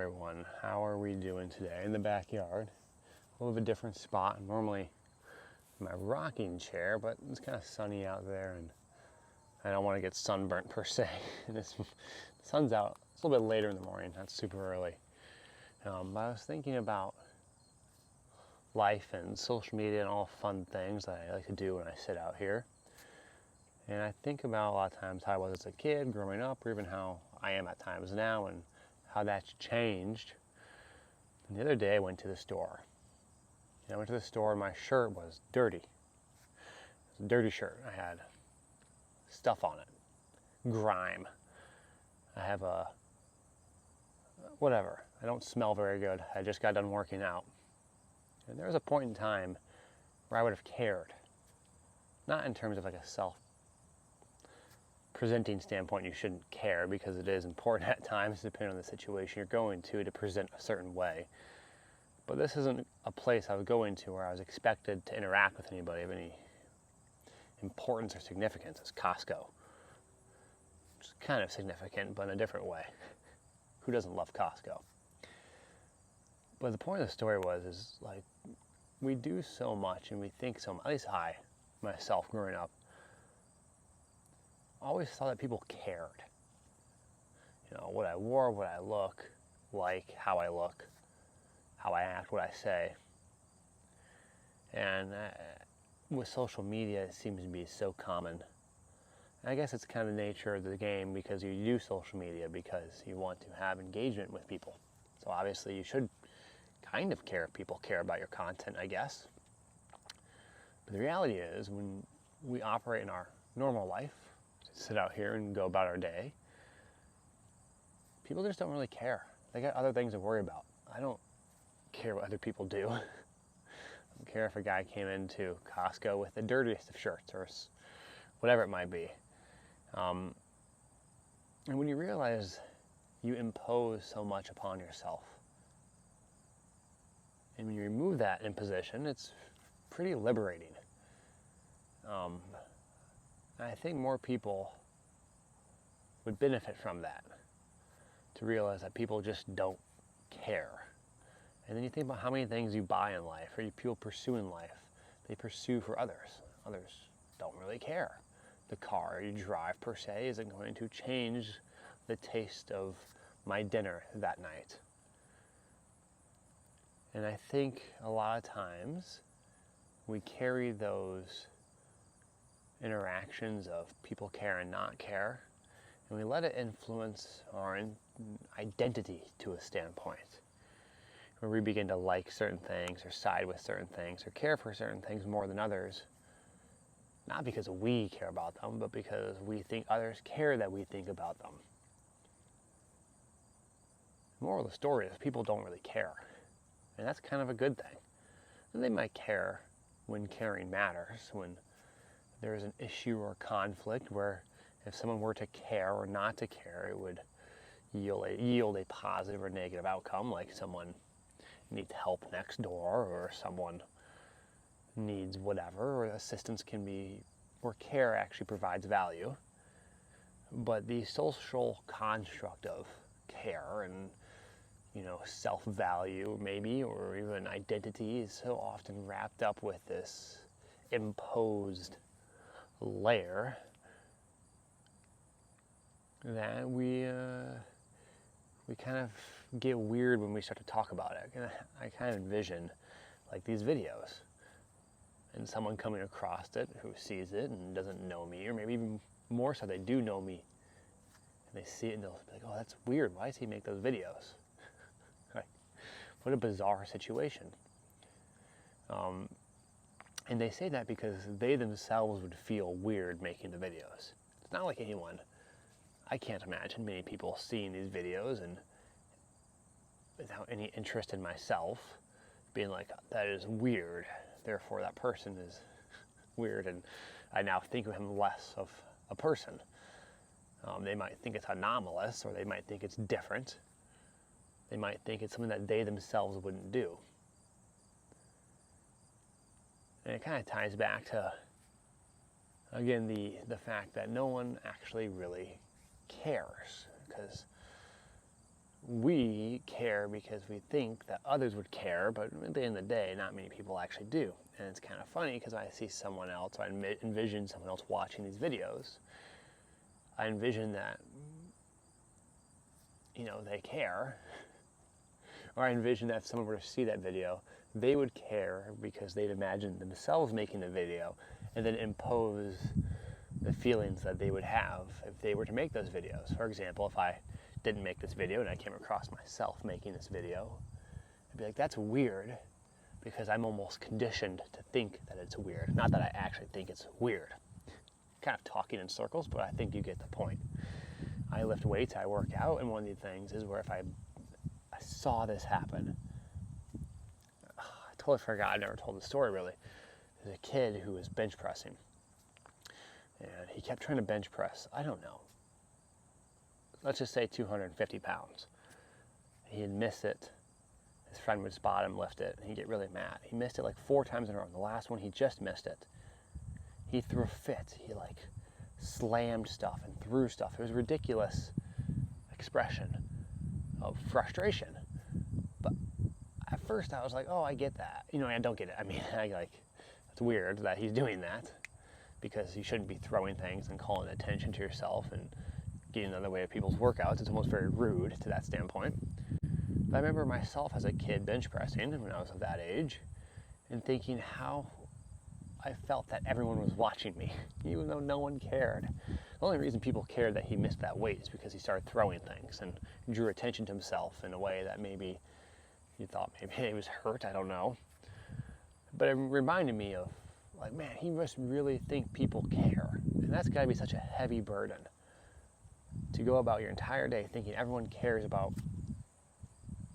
Everyone, how are we doing today? In the backyard, a little bit different spot. I'm normally in my rocking chair, but it's kind of sunny out there, and I don't want to get sunburnt per se. The sun's out. It's a little bit later in the morning, not super early. But I was thinking about life and social media and all fun things that I like to do when I sit out here. And I think about a lot of times how I was as a kid growing up, or even how I am at times now, and how that's changed. And the other day I went to the store. And I went to the store and my shirt was dirty. It was a dirty shirt. I had stuff on it, grime. I have whatever. I don't smell very good. I just got done working out. And there was a point in time where I would have cared. Not in terms of like a self-presenting standpoint, you shouldn't care because it is important at times, depending on the situation you're going to present a certain way. But this isn't a place I was going to where I was expected to interact with anybody of any importance or significance. It's Costco. It's kind of significant, but in a different way. Who doesn't love Costco? But the point of the story is like, we do so much and we think so much, at least I, myself growing up, always thought that people cared. You know, what I wore, what I look like, how I look, how I act, what I say. And with social media, it seems to be so common. I guess it's kind of the nature of the game because you use social media because you want to have engagement with people. So obviously you should kind of care if people care about your content, I guess. But the reality is when we operate in our normal life, sit out here and go about our day, people just don't really care. They got other things to worry about. I don't care what other people do. I don't care if a guy came into Costco with the dirtiest of shirts or whatever it might be. And when you realize you impose so much upon yourself, and when you remove that imposition, it's pretty liberating. I think more people would benefit from that, to realize that people just don't care. And then you think about how many things you buy in life, or people pursue in life, they pursue for others. Others don't really care. The car you drive per se isn't going to change the taste of my dinner that night. And I think a lot of times we carry those interactions of people care and not care, and we let it influence our identity to a standpoint, where we begin to like certain things or side with certain things or care for certain things more than others, not because we care about them, but because we think others care that we think about them. The moral of the story is people don't really care. And that's kind of a good thing. And they might care when caring matters, when there is an issue or conflict where if someone were to care or not to care, it would yield a positive or negative outcome, like someone needs help next door or someone needs whatever, or assistance can be, or care actually provides value. But the social construct of care and self-value maybe, or even identity is so often wrapped up with this imposed layer that we kind of get weird when we start to talk about it. And I kind of envision like these videos and someone coming across it who sees it and doesn't know me, or maybe even more so they do know me, and they see it and they'll be like, oh, that's weird, why does he make those videos? What a bizarre situation. And they say that because they themselves would feel weird making the videos. It's not like anyone, I can't imagine many people seeing these videos and without any interest in myself being like, that is weird, therefore that person is weird, and I now think of him less of a person. They might think it's anomalous, or they might think it's different. They might think it's something that they themselves wouldn't do. And it kind of ties back to, again, the fact that no one actually really cares. Because we care because we think that others would care, but at the end of the day, not many people actually do. And it's kind of funny because I see someone else, or I envision someone else watching these videos. I envision that, they care. Or I envision that if someone were to see that video, they would care because they'd imagine themselves making the video and then impose the feelings that they would have if they were to make those videos. For example, if I didn't make this video and I came across myself making this video, I'd be like, that's weird, because I'm almost conditioned to think that it's weird. Not that I actually think it's weird. Kind of talking in circles, but I think you get the point. I lift weights, I work out, and one of the things is where if I saw this happen, I totally forgot, I never told the story really. There's a kid who was bench pressing, and he kept trying to bench press, I don't know, let's just say 250 pounds. He'd miss it. His friend would spot him, lift it, and he'd get really mad. He missed it like 4 times in a row. The last one, he just missed it. He threw a fit. He slammed stuff and threw stuff. It was a ridiculous expression of frustration. But at first I was like, oh, I get that. I don't get it. I mean, it's weird that he's doing that, because you shouldn't be throwing things and calling attention to yourself and getting in the way of people's workouts. It's almost very rude to that standpoint. But I remember myself as a kid bench pressing when I was of that age and thinking how I felt that everyone was watching me, even though no one cared. The only reason people cared that he missed that weight is because he started throwing things and drew attention to himself in a way that maybe you thought maybe he was hurt, I don't know. But it reminded me of, man, he must really think people care. And that's got to be such a heavy burden, to go about your entire day thinking everyone cares about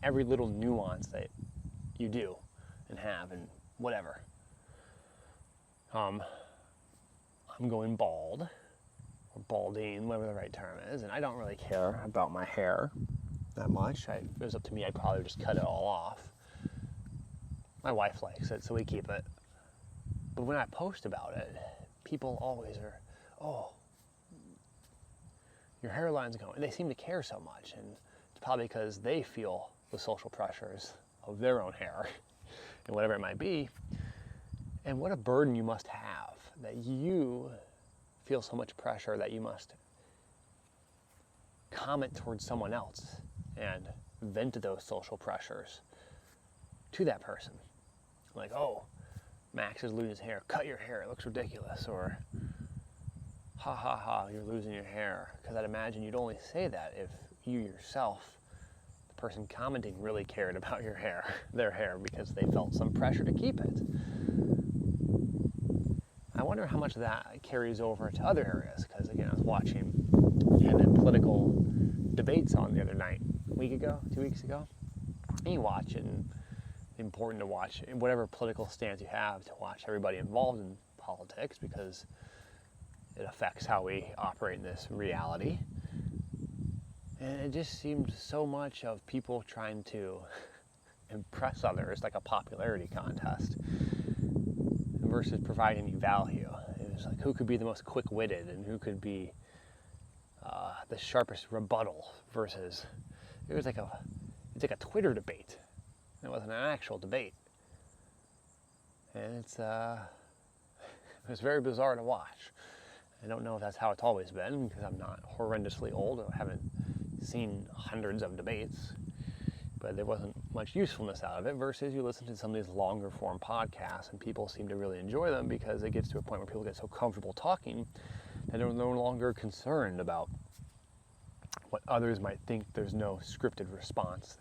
every little nuance that you do and have and whatever. I'm going bald, or balding, whatever the right term is, and I don't really care about my hair that much. If it was up to me, I'd probably just cut it all off. My wife likes it, so we keep it. But when I post about it, people always are, oh, your hairline's going. They seem to care so much, and it's probably because they feel the social pressures of their own hair and whatever it might be. And what a burden you must have, that you feel so much pressure that you must comment towards someone else and vent those social pressures to that person. Like, oh, Max is losing his hair. Cut your hair. It looks ridiculous. Or, ha ha ha, you're losing your hair. Because I'd imagine you'd only say that if you yourself, the person commenting, really cared about your hair, their hair, because they felt some pressure to keep it. I wonder how much that carries over to other areas. Because again, I was watching political debates on the other night, a week ago, 2 weeks ago. And you watch it, and it's important to watch whatever political stance you have, to watch everybody involved in politics, because it affects how we operate in this reality. And it just seemed so much of people trying to impress others, like a popularity contest, versus providing you value. It was like, who could be the most quick-witted and who could be the sharpest rebuttal, versus it's like a Twitter debate. It wasn't an actual debate. And it was very bizarre to watch. I don't know if that's how it's always been, because I'm not horrendously old. I haven't seen hundreds of debates. But there wasn't much usefulness out of it, versus you listen to some of these longer form podcasts and people seem to really enjoy them, because it gets to a point where people get so comfortable talking that they're no longer concerned about what others might think. There's no scripted response.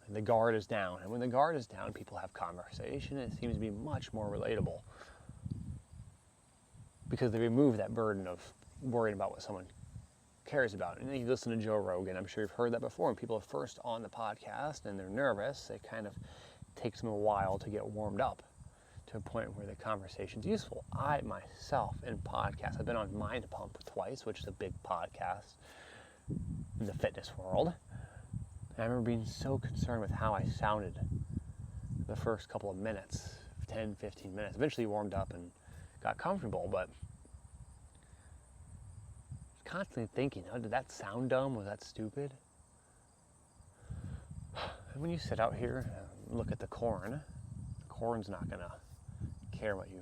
The guard is down. And when the guard is down, people have conversation. It seems to be much more relatable, because they remove that burden of worrying about what someone cares about. And then you listen to Joe Rogan, I'm sure you've heard that before, and people are first on the podcast and they're nervous. It kind of takes them a while to get warmed up to a point where the conversation's useful. I myself, in podcasts, I've been on Mind Pump twice, which is a big podcast in the fitness world. And I remember being so concerned with how I sounded the first couple of minutes, 10, 15 minutes. Eventually warmed up and got comfortable, but constantly thinking, oh, did that sound dumb? Was that stupid? And when you sit out here and look at the corn's not gonna care what you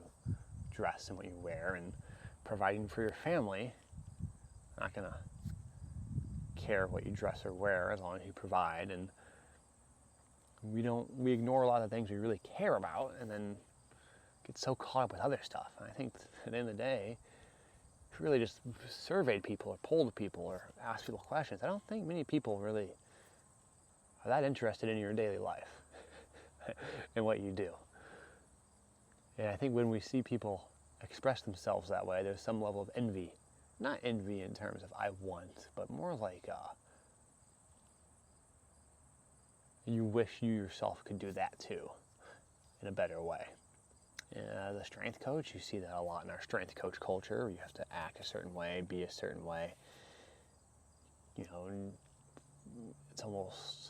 dress and what you wear, and providing for your family, not gonna care what you dress or wear as long as you provide. And we ignore a lot of things we really care about and then get so caught up with other stuff. And I think at the end of the day, if you really just surveyed people or polled people or asked people questions, I don't think many people really are that interested in your daily life and what you do. And I think when we see people express themselves that way, there's some level of envy. Not envy in terms of I want, but more like you wish you yourself could do that too in a better way. As a strength coach, you see that a lot in our strength coach culture. You have to act a certain way, be a certain way. You know, it's almost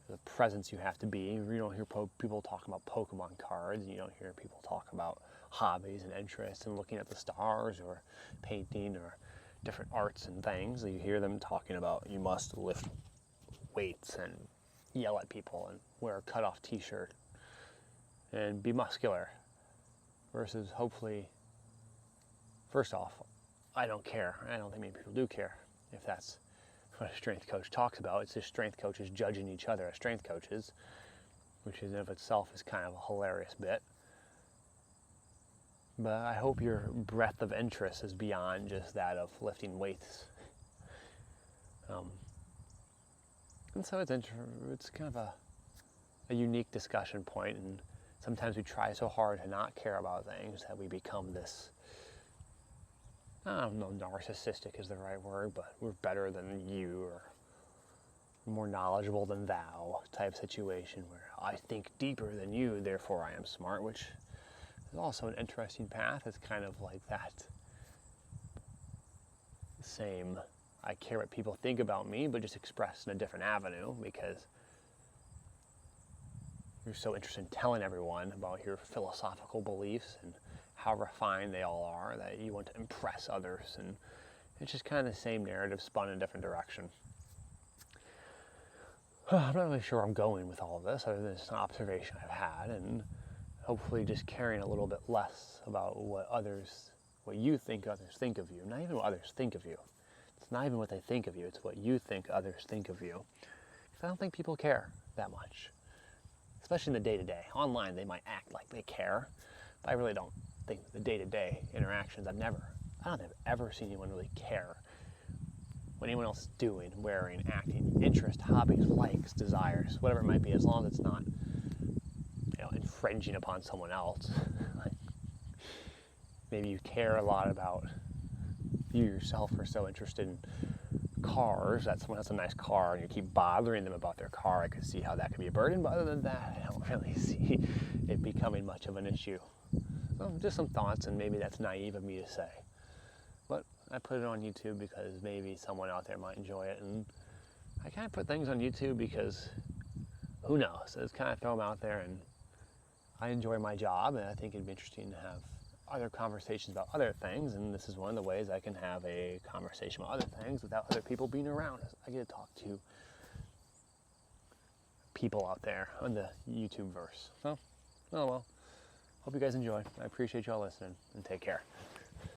the presence you have to be. You don't hear people talk about Pokemon cards, and you don't hear people talk about hobbies and interests and looking at the stars or painting or different arts and things. You hear them talking about you must lift weights and yell at people and wear a cut-off t-shirt and be muscular, versus hopefully, first off, I don't care. I don't think many people do care if that's what a strength coach talks about. It's just strength coaches judging each other as strength coaches, which in of itself is kind of a hilarious bit. But I hope your breadth of interest is beyond just that of lifting weights. And so it's kind of a unique discussion point, and sometimes we try so hard to not care about things that we become this, I don't know, narcissistic is the right word, but we're better than you or more knowledgeable than thou type situation where I think deeper than you, therefore I am smart, which is also an interesting path. It's kind of like that same, I care what people think about me, but just expressed in a different avenue, because you're so interested in telling everyone about your philosophical beliefs and how refined they all are that you want to impress others. And it's just kind of the same narrative spun in a different direction. I'm not really sure where I'm going with all of this, other than it's an observation I've had, and hopefully just caring a little bit less about what you think others think of you. Not even what others think of you. It's not even what they think of you, it's what you think others think of you. Because I don't think people care that much. Especially in the day-to-day. Online, they might act like they care, but I really don't think the day-to-day interactions, I don't think I've ever seen anyone really care what anyone else is doing, wearing, acting, interest, hobbies, likes, desires, whatever it might be, as long as it's not, infringing upon someone else. Maybe you care a lot about, you yourself are so interested in cars, that someone has a nice car and you keep bothering them about their car. I could see how that could be a burden, but other than that, I don't really see it becoming much of an issue. So just some thoughts, and maybe that's naive of me to say. But I put it on YouTube because maybe someone out there might enjoy it, and I kind of put things on YouTube because who knows? So just kind of throw them out there, and I enjoy my job, and I think it'd be interesting to have other conversations about other things, and this is one of the ways I can have a conversation about other things without other people being around. I get to talk to people out there on the YouTube verse. So, oh well. Hope you guys enjoy. I appreciate y'all listening, and take care.